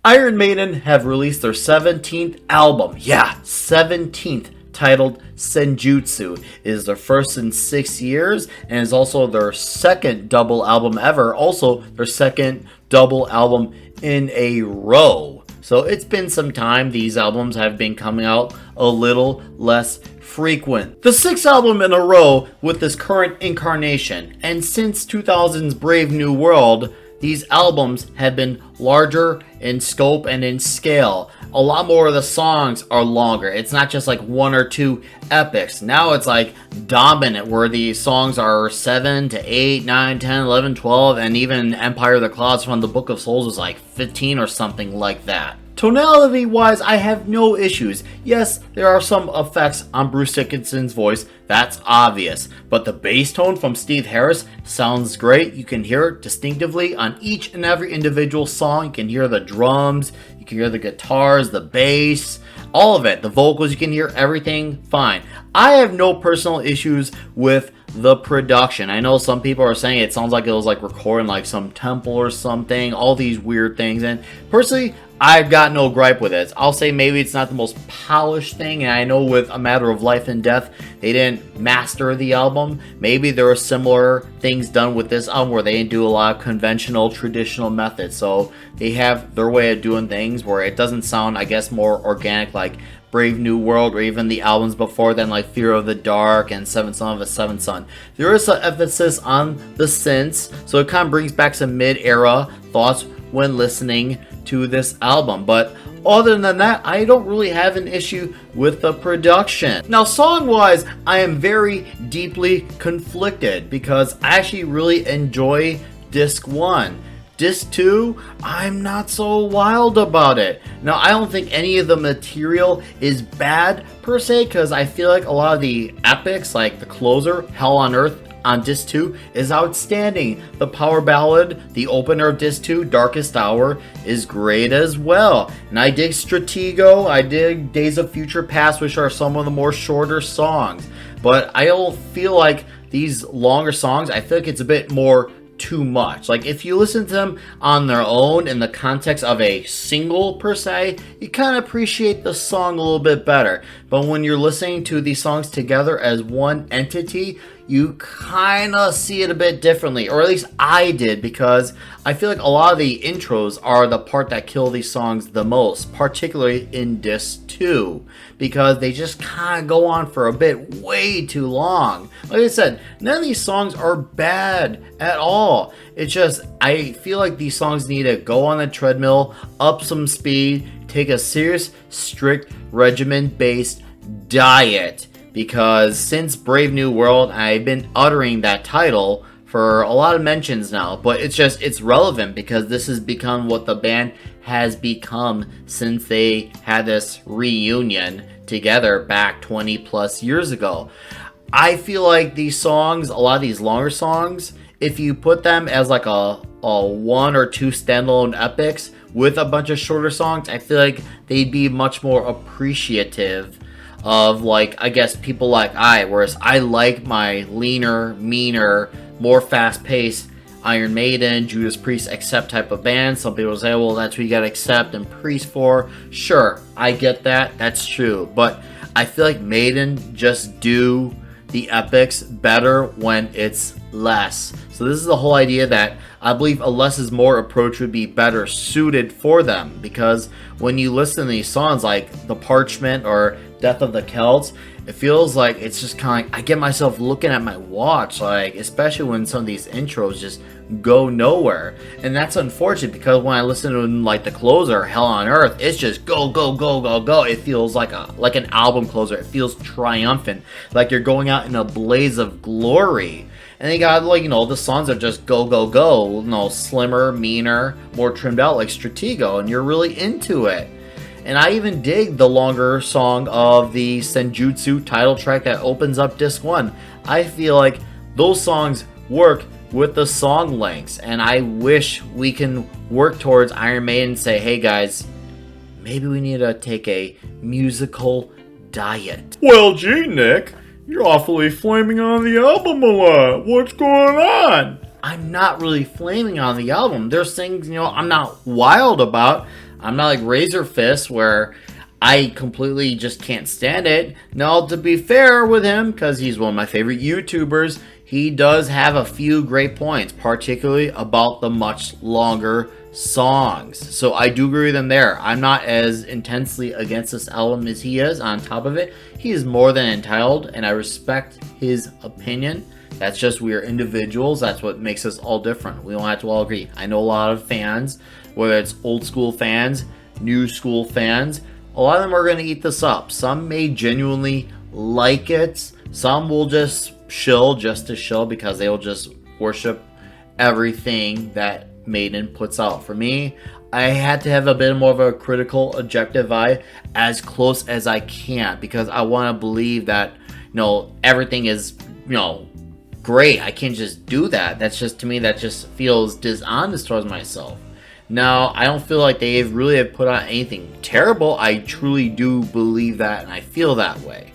Iron Maiden have released their 17th album. Yeah, 17th, titled Senjutsu. It is their first in 6 years and is also their second double album ever. Also, their second double album in a row. So it's been some time. These albums have been coming out a little less frequent. The 6th album in a row with this current incarnation. And since 2000's Brave New World, these albums have been larger in scope and in scale. A lot more of the songs are longer. It's not just like 1 or 2 epics. Now it's like dominant, where the songs are 7 to 8, 9, 10, 11, 12, and even Empire of the Clouds from the Book of Souls is like 15 or something like that. Tonality wise, I have no issues. Yes, there are some effects on Bruce Dickinson's voice, that's obvious. But the bass tone from Steve Harris sounds great. You can hear it distinctively on each and every individual song. You can hear the drums, you can hear the guitars, the bass, all of it. The vocals, you can hear everything fine. I have no personal issues with the production. I know some people are saying it sounds like it was like recording like some temple or something, all these weird things, and personally I've got no gripe with it. I'll say maybe it's not the most polished thing, and I know with A Matter of Life and Death they didn't master the album. Maybe there are similar things done with this album where they didn't do a lot of conventional traditional methods, so they have their way of doing things where it doesn't sound, I guess, more organic like Brave New World or even the albums before then like Fear of the Dark and Seventh Son of a Seventh Son. There is an emphasis on the synths, so it kind of brings back some mid-era thoughts when listening to this album. But other than that, I don't really have an issue with the production. Now, song-wise, I am very deeply conflicted because I actually really enjoy Disc 1. Disc 2, I'm not so wild about it. Now, I don't think any of the material is bad per se, because I feel like a lot of the epics, like the closer, Hell on Earth, on Disc 2 is outstanding. The power ballad, the opener of Disc 2, Darkest Hour, is great as well. And I dig Stratego, I dig Days of Future Past, which are some of the more shorter songs. But I don't feel like these longer songs, I feel like it's a bit more too much. Like if you listen to them on their own in the context of a single per se, you kind of appreciate the song a little bit better. But when you're listening to these songs together as one entity, you kind of see it a bit differently, or at least I did, because I feel like a lot of the intros are the part that kill these songs the most, particularly in Disc 2, because they just kind of go on for a bit way too long. Like I said, none of these songs are bad at all. It's just, I feel like these songs need to go on the treadmill, up some speed, take a serious, strict, regimen-based diet. Because since Brave New World, I've been uttering that title for a lot of mentions now, but it's relevant because this has become what the band has become since they had this reunion together back 20 plus years ago. I feel like these songs, a lot of these longer songs, if you put them as like a 1 or 2 standalone epics with a bunch of shorter songs, I feel like they'd be much more appreciative of, like, I guess people like whereas I like my leaner, meaner, more fast-paced Iron Maiden, Judas Priest, Accept type of band. Some people say, well, that's what you gotta Accept and Priest for. Sure, I get that, that's true, but I feel like Maiden just do the epics better when it's less. So this is the whole idea that I believe a less is more approach would be better suited for them, because when you listen to these songs like The Parchment or Death of the Celts, it feels like it's just kind of like I get myself looking at my watch, like especially when some of these intros just go nowhere. And that's unfortunate, because when I listen to like the closer, Hell on Earth, it's just go go go go go. It feels like an album closer. It feels triumphant, like you're going out in a blaze of glory. And they got, like, you know, the songs are just go, go, go, you know, slimmer, meaner, more trimmed out, like Stratego, and you're really into it. And I even dig the longer song of the Senjutsu title track that opens up Disc 1. I feel like those songs work with the song lengths, and I wish we can work towards Iron Maiden and say, hey guys, maybe we need to take a musical diet. Well, gee, Nick, you're awfully flaming on the album a lot. What's going on? I'm not really flaming on the album. There's things, you know, I'm not wild about. I'm not like Razor Fist where I completely just can't stand it. Now, to be fair with him, because he's one of my favorite YouTubers, he does have a few great points, particularly about the much longer songs. So I do agree with him there. I'm not as intensely against this album as he is. On top of it, he is more than entitled, and I respect his opinion. That's just, we are individuals. That's what makes us all different. We don't have to all agree. I know a lot of fans, whether it's old school fans, new school fans, a lot of them are going to eat this up. Some may genuinely like it. Some will just shill just to shill because they will just worship everything that Maiden puts out. For me, I had to have a bit more of a critical, objective eye as close as I can because I want to believe that, everything is, great. I can't just do that. That's just, to me, that just feels dishonest towards myself. Now, I don't feel like they really have put out anything terrible. I truly do believe that, and I feel that way.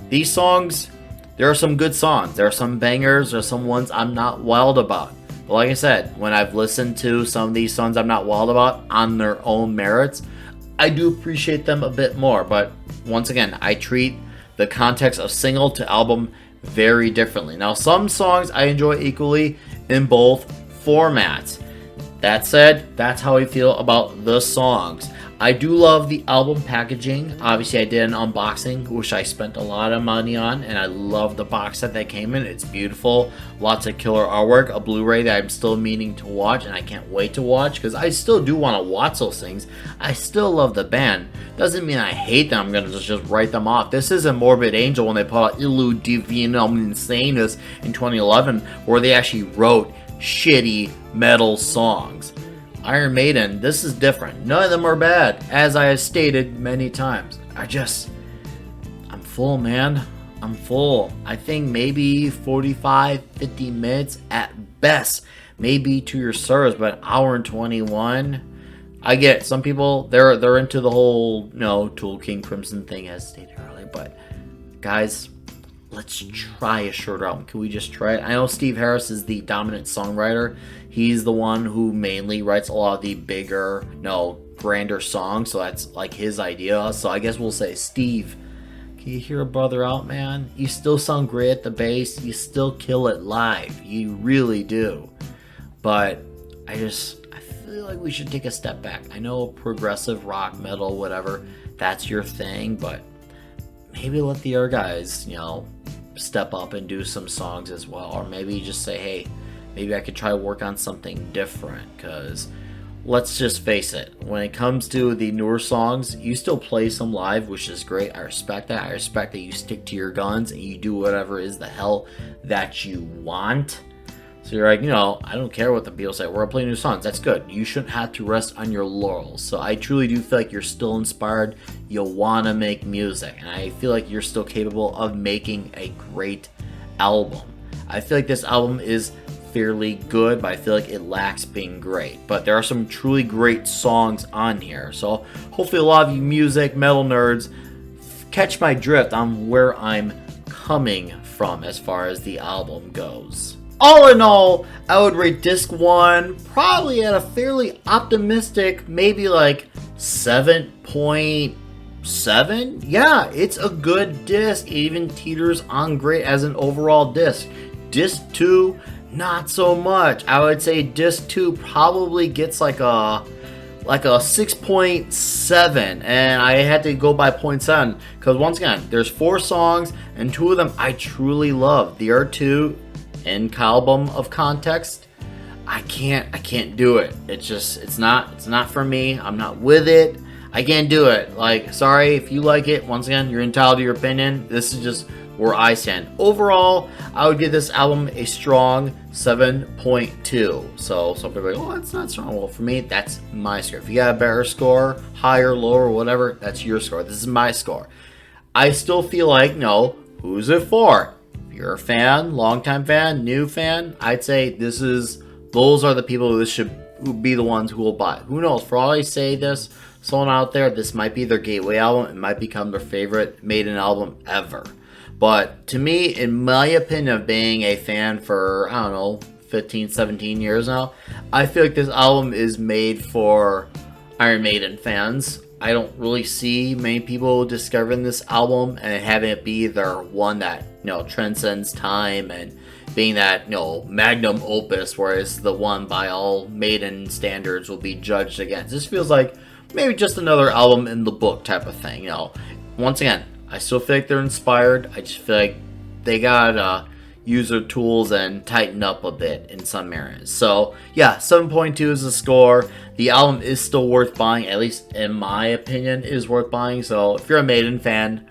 These songs, there are some good songs. There are some bangers. There are some ones I'm not wild about. But like I said, when I've listened to some of these songs I'm not wild about on their own merits, I do appreciate them a bit more. But once again, I treat the context of single to album very differently. Now, some songs I enjoy equally in both formats. That said, that's how I feel about the songs. I do love the album packaging. Obviously, I did an unboxing, which I spent a lot of money on, and I love the box set that came in. It's beautiful. Lots of killer artwork. A Blu-ray that I'm still meaning to watch, and I can't wait to watch, because I still do want to watch those things. I still love the band. Doesn't mean I hate them. I'm going to just write them off. This isn't Morbid Angel when they put out Illu Divinum Insanus in 2011, where they actually wrote shitty metal songs. Iron Maiden, this is different. None of them are bad, as I have stated many times. I'm full, man. I'm full. I think maybe 45, 50 minutes at best. Maybe to your service, but an hour and 21. I get it. Some people, they're into the whole, Tool King Crimson thing, as stated earlier. But, guys, let's try a shorter album. Can we just try it? I know Steve Harris is the dominant songwriter. He's the one who mainly writes a lot of the bigger, grander songs. So that's like his idea. So I guess we'll say, Steve, can you hear a brother out, man? You still sound great at the bass. You still kill it live. You really do. But I feel like we should take a step back. I know progressive rock, metal, whatever, that's your thing. But maybe let the other guys, step up and do some songs as well. Or maybe just say, hey, maybe I could try to work on something different. Because let's just face it, when it comes to the newer songs, you still play some live, which is great. I respect that. I respect that you stick to your guns and you do whatever is the hell that you want. So you're like, I don't care what the people say. We're going to play new songs. That's good. You shouldn't have to rest on your laurels. So I truly do feel like you're still inspired. You want to make music. And I feel like you're still capable of making a great album. I feel like this album is fairly good, but I feel like it lacks being great. But there are some truly great songs on here. So hopefully a lot of you music, metal nerds catch my drift on where I'm coming from as far as the album goes. All in all, I would rate disc 1 probably at a fairly optimistic, maybe like 7.7. Yeah, it's a good disc. It even teeters on great as an overall disc. Disc 2, not so much. I would say disc 2 probably gets like a 6.7, and I had to go by 0.7 because once again, there's 4 songs and 2 of them I truly love. The other 2 in album of context, I can't do it. It's not for me. I'm not with it. I can't do it. Like, sorry if you like it. Once again, you're entitled to your opinion. This is just where I stand. Overall, I would give this album a strong 7.2. So some people are like, oh, that's not strong. Well, for me, that's my score. If you got a better score, higher, lower, whatever, that's your score. This is my score. I still feel like, who's it for? If you're a fan, longtime fan, new fan, I'd say those are the people who would be the ones who will buy. Who knows? For all I say this, someone out there, this might be their gateway album. It might become their favorite Maiden album ever. But to me, in my opinion of being a fan for, 15, 17 years now, I feel like this album is made for Iron Maiden fans. I don't really see many people discovering this album and having it be their one that, transcends time and being that, magnum opus, whereas the one by all Maiden standards will be judged against. This feels like maybe just another album in the book type of thing. Once again, I still feel like they're inspired. I just feel like they got use their tools and tighten up a bit in some areas. So yeah, 7.2 is the score. The album is still worth buying, at least in my opinion, it is worth buying. So if you're a Maiden fan,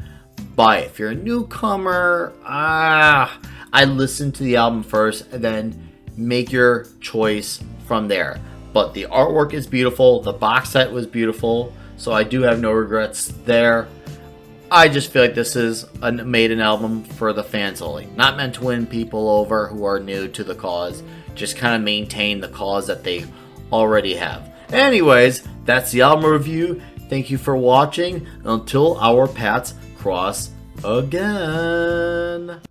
buy it. If you're a newcomer, I listen to the album first and then make your choice from there. But the artwork is beautiful. The box set was beautiful. So I do have no regrets there. I just feel like this is a Maiden album for the fans only. Not meant to win people over who are new to the cause. Just kind of maintain the cause that they already have. Anyways, that's the album review. Thank you for watching. Until our paths cross again.